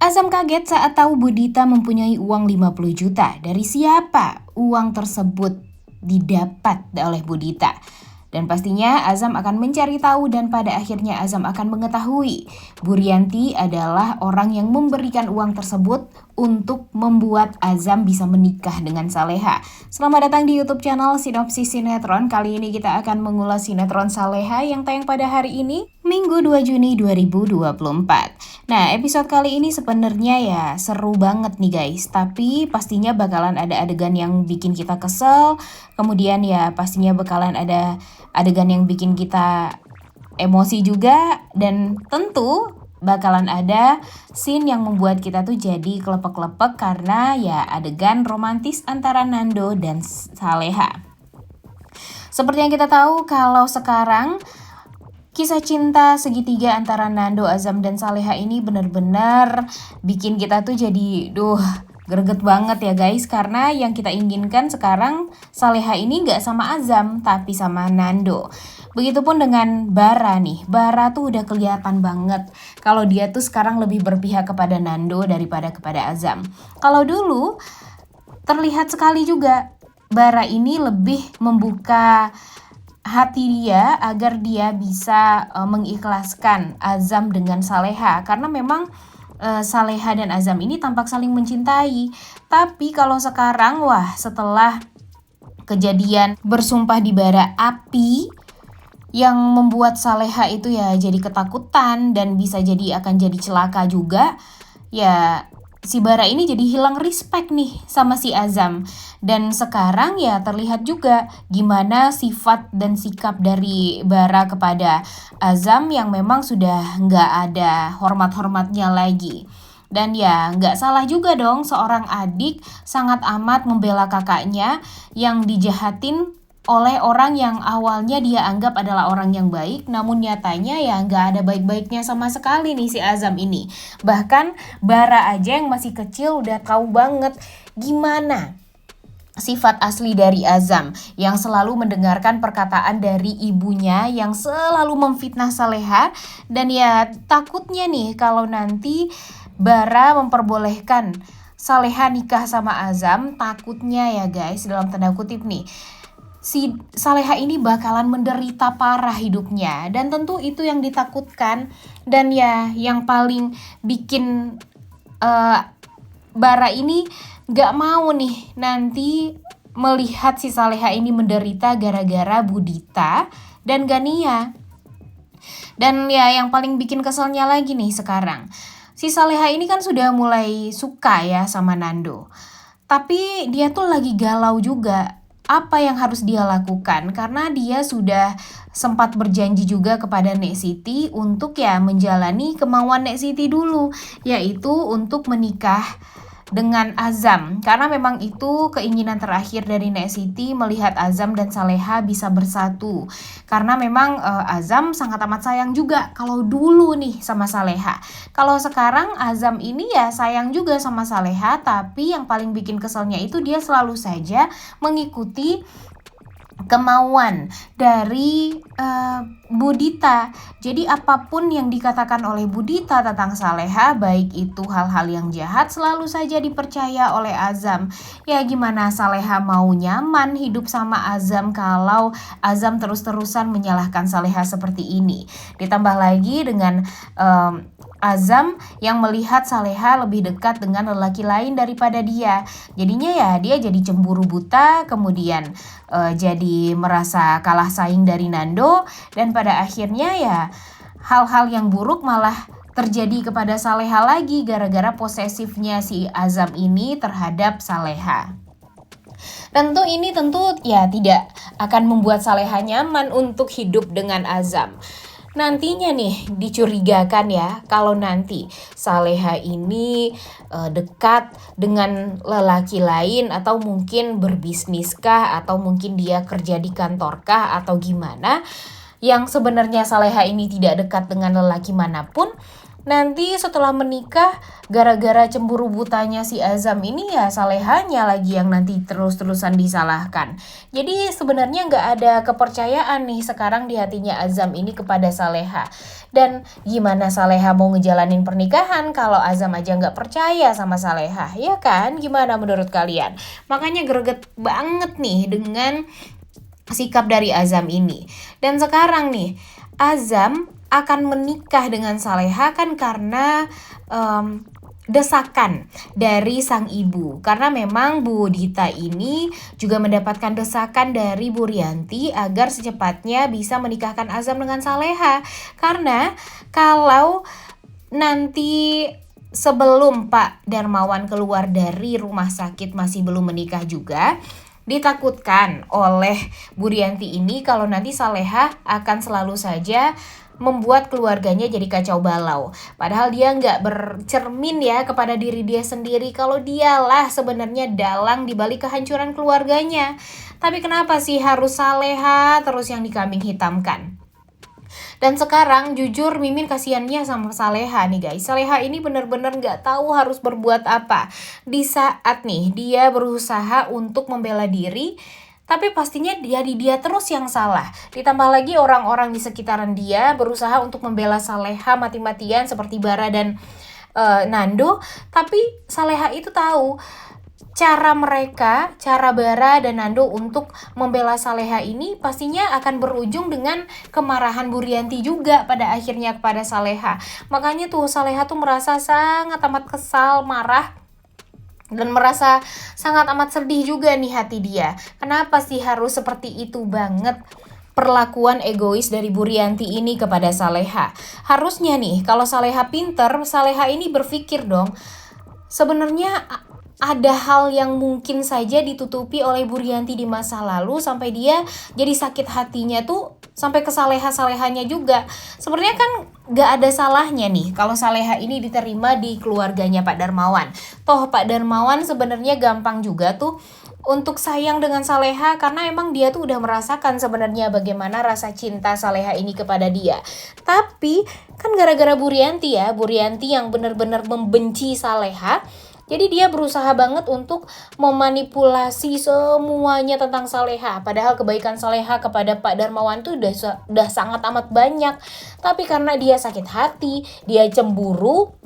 Azam kaget saat tahu Budita mempunyai uang 50 juta. Dari siapa uang tersebut didapat oleh Budita? Dan pastinya Azam akan mencari tahu dan pada akhirnya Azam akan mengetahui Burianti adalah orang yang memberikan uang tersebut untuk membuat Azam bisa menikah dengan Saleha. Selamat datang di YouTube channel Sinopsis Sinetron. Kali ini kita akan mengulas sinetron Saleha yang tayang pada hari ini, Minggu 2 Juni 2024. Nah, episode kali ini sebenarnya ya seru banget nih guys, tapi pastinya bakalan ada adegan yang bikin kita kesel, kemudian ya pastinya bakalan ada adegan yang bikin kita emosi juga, dan tentu bakalan ada scene yang membuat kita tuh jadi kelepek-kelepek karena ya adegan romantis antara Nando dan Saleha. Seperti yang kita tahu kalau sekarang kisah cinta segitiga antara Nando, Azam, dan Saleha ini benar-benar bikin kita tuh jadi greget banget ya guys. Karena yang kita inginkan sekarang Saleha ini gak sama Azam tapi sama Nando. Begitupun dengan Bara nih. Bara tuh udah kelihatan banget kalau dia tuh sekarang lebih berpihak kepada Nando daripada kepada Azam. Kalau dulu terlihat sekali juga Bara ini lebih membuka hati dia agar dia bisa mengikhlaskan Azam dengan Saleha, karena memang Saleha dan Azam ini tampak saling mencintai. Tapi kalau sekarang setelah kejadian bersumpah di bara api yang membuat Saleha itu ya jadi ketakutan dan bisa jadi akan jadi celaka juga, ya si Bara ini jadi hilang respect nih sama si Azam. Dan sekarang ya terlihat juga gimana sifat dan sikap dari Bara kepada Azam yang memang sudah nggak ada hormat-hormatnya lagi. Dan ya nggak salah juga dong seorang adik sangat amat membela kakaknya yang dijahatin oleh orang yang awalnya dia anggap adalah orang yang baik, namun nyatanya ya nggak ada baik-baiknya sama sekali nih si Azam ini. Bahkan Bara aja yang masih kecil udah tahu banget gimana sifat asli dari Azam yang selalu mendengarkan perkataan dari ibunya yang selalu memfitnah Saleha. Dan ya takutnya nih kalau nanti Bara memperbolehkan Saleha nikah sama Azam, takutnya ya guys dalam tanda kutip nih, si Saleha ini bakalan menderita parah hidupnya, dan tentu itu yang ditakutkan. Dan ya yang paling bikin Bara ini gak mau nih nanti melihat si Saleha ini menderita gara-gara Budita dan Gania. Dan ya yang paling bikin keselnya lagi nih sekarang, si Saleha ini kan sudah mulai suka ya sama Nando, tapi dia tuh lagi galau juga apa yang harus dia lakukan, karena dia sudah sempat berjanji juga kepada Nek Siti untuk ya menjalani kemauan Nek Siti dulu, yaitu untuk menikah dengan Azam, karena memang itu keinginan terakhir dari Nek Siti, melihat Azam dan Saleha bisa bersatu. Karena memang Azam sangat amat sayang juga kalau dulu nih sama Saleha. Kalau sekarang Azam ini ya sayang juga sama Saleha, tapi yang paling bikin keselnya itu dia selalu saja mengikuti kemauan dari Budita. Jadi apapun yang dikatakan oleh Budita tentang Saleha, baik itu hal-hal yang jahat, selalu saja dipercaya oleh Azam. Ya gimana Saleha mau nyaman hidup sama Azam kalau Azam terus-terusan menyalahkan Saleha seperti ini. Ditambah lagi dengan Azam yang melihat Saleha lebih dekat dengan lelaki lain daripada dia. Jadinya ya dia jadi cemburu buta, kemudian jadi merasa kalah saing dari Nando, dan pada akhirnya ya hal-hal yang buruk malah terjadi kepada Saleha lagi gara-gara posesifnya si Azam ini terhadap Saleha. Tentu ini ya tidak akan membuat Saleha nyaman untuk hidup dengan Azam. Nantinya nih dicurigakan ya kalau nanti Saleha ini dekat dengan lelaki lain, atau mungkin berbisniskah, atau mungkin dia kerja di kantorkah, atau gimana, yang sebenarnya Saleha ini tidak dekat dengan lelaki manapun. nanti setelah menikah gara-gara cemburu butanya si Azam ini ya Salehanya lagi yang nanti terus-terusan disalahkan. Jadi sebenarnya nggak ada kepercayaan nih sekarang di hatinya Azam ini kepada Saleha. Dan gimana Saleha mau ngejalanin pernikahan kalau Azam aja nggak percaya sama Saleha, ya kan? Gimana menurut kalian? Makanya greget banget nih dengan sikap dari Azam ini. Dan sekarang nih Azam akan menikah dengan Saleha kan karena desakan dari sang ibu. Karena memang Bu Dita ini juga mendapatkan desakan dari Bu Rianti agar secepatnya bisa menikahkan Azam dengan Saleha. Karena kalau nanti sebelum Pak Darmawan keluar dari rumah sakit masih belum menikah juga, ditakutkan oleh Bu Rianti ini kalau nanti Saleha akan selalu saja membuat keluarganya jadi kacau balau. Padahal dia nggak bercermin ya kepada diri dia sendiri kalau dialah sebenarnya dalang dibalik kehancuran keluarganya. Tapi kenapa sih harus Saleha terus yang dikambing hitamkan? Dan sekarang jujur Mimin kasihannya sama Saleha nih guys. Saleha ini bener-bener gak tahu harus berbuat apa. Di saat nih dia berusaha untuk membela diri, tapi pastinya dia terus yang salah. Ditambah lagi orang-orang di sekitaran dia berusaha untuk membela Saleha mati-matian seperti Bara dan Nando. Tapi Saleha itu tahu cara Bara dan Nando untuk membela Saleha ini pastinya akan berujung dengan kemarahan Bu Rianti juga pada akhirnya kepada Saleha. Makanya tuh Saleha tuh merasa sangat amat kesal, marah, dan merasa sangat amat sedih juga nih hati dia. Kenapa sih harus seperti itu banget perlakuan egois dari Bu Rianti ini kepada Saleha? Harusnya nih kalau Saleha pinter, Saleha ini berpikir dong, sebenarnya ada hal yang mungkin saja ditutupi oleh Bu Rianti di masa lalu sampai dia jadi sakit hatinya tuh sampai ke Salehanya juga. Sebenarnya kan gak ada salahnya nih kalau Saleha ini diterima di keluarganya Pak Darmawan. Toh Pak Darmawan sebenarnya gampang juga tuh untuk sayang dengan Saleha karena emang dia tuh udah merasakan sebenarnya bagaimana rasa cinta Saleha ini kepada dia. Tapi kan gara-gara Bu Rianti ya, Bu Rianti yang benar-benar membenci Saleha, jadi dia berusaha banget untuk memanipulasi semuanya tentang Saleha. Padahal kebaikan Saleha kepada Pak Darmawan tuh udah sangat amat banyak. Tapi karena dia sakit hati, dia cemburu,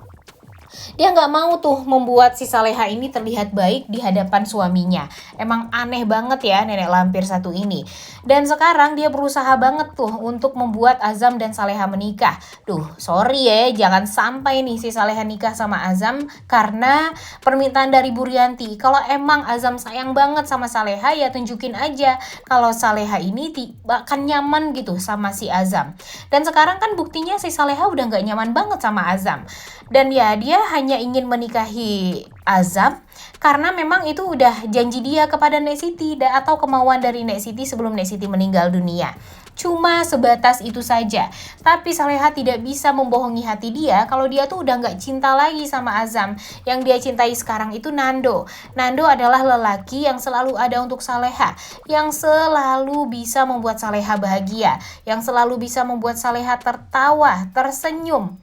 dia nggak mau tuh membuat si Saleha ini terlihat baik di hadapan suaminya. Emang aneh banget ya nenek lampir satu ini. Dan sekarang dia berusaha banget tuh untuk membuat Azam dan Saleha menikah. Duh, sorry ya, jangan sampai nih si Saleha nikah sama Azam karena permintaan dari Bu Rianti. Kalau emang Azam sayang banget sama Saleha, ya tunjukin aja kalau Saleha ini akan nyaman gitu sama si Azam. Dan sekarang kan buktinya si Saleha udah nggak nyaman banget sama Azam. Dan ya dia hanya ingin menikahi Azam karena memang itu udah janji dia kepada Nek Siti atau kemauan dari Nek Siti sebelum Nek Siti meninggal dunia. Cuma sebatas itu saja. Tapi Saleha tidak bisa membohongi hati dia kalau dia tuh udah gak cinta lagi sama Azam. Yang dia cintai sekarang itu Nando. Nando adalah lelaki yang selalu ada untuk Saleha, yang selalu bisa membuat Saleha bahagia, yang selalu bisa membuat Saleha tertawa, tersenyum.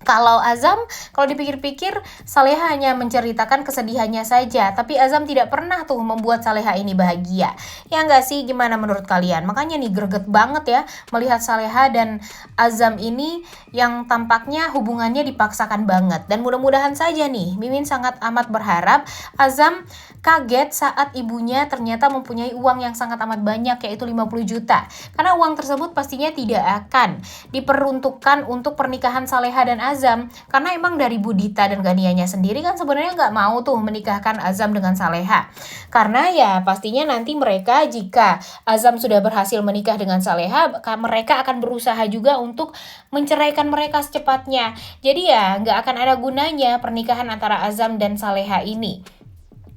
Kalau Azam, kalau dipikir-pikir, Saleha hanya menceritakan kesedihannya saja, tapi Azam tidak pernah tuh membuat Saleha ini bahagia. Ya nggak sih, gimana menurut kalian? Makanya nih greget banget ya melihat Saleha dan Azam ini yang tampaknya hubungannya dipaksakan banget. Dan mudah-mudahan saja nih, Mimin sangat amat berharap Azam kaget saat ibunya ternyata mempunyai uang yang sangat amat banyak, yaitu 50 juta. Karena uang tersebut pastinya tidak akan diperuntukkan untuk pernikahan Saleha dan Azam, karena emang dari Bu Dita dan Ganianya sendiri kan sebenarnya nggak mau tuh menikahkan Azam dengan Saleha. Karena ya pastinya nanti mereka jika Azam sudah berhasil menikah dengan Saleha, mereka akan berusaha juga untuk menceraikan mereka secepatnya. Jadi ya nggak akan ada gunanya pernikahan antara Azam dan Saleha ini.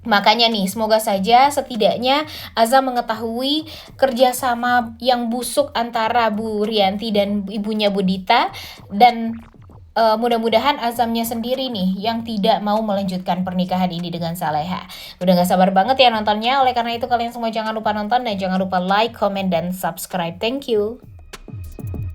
Makanya nih, semoga saja setidaknya Azam mengetahui kerjasama yang busuk antara Bu Rianti dan ibunya Bu Dita, dan mudah-mudahan Azamnya sendiri nih yang tidak mau melanjutkan pernikahan ini dengan Saleha. Udah gak sabar banget ya nontonnya, oleh karena itu kalian semua jangan lupa nonton dan jangan lupa like, comment, dan subscribe. Thank you.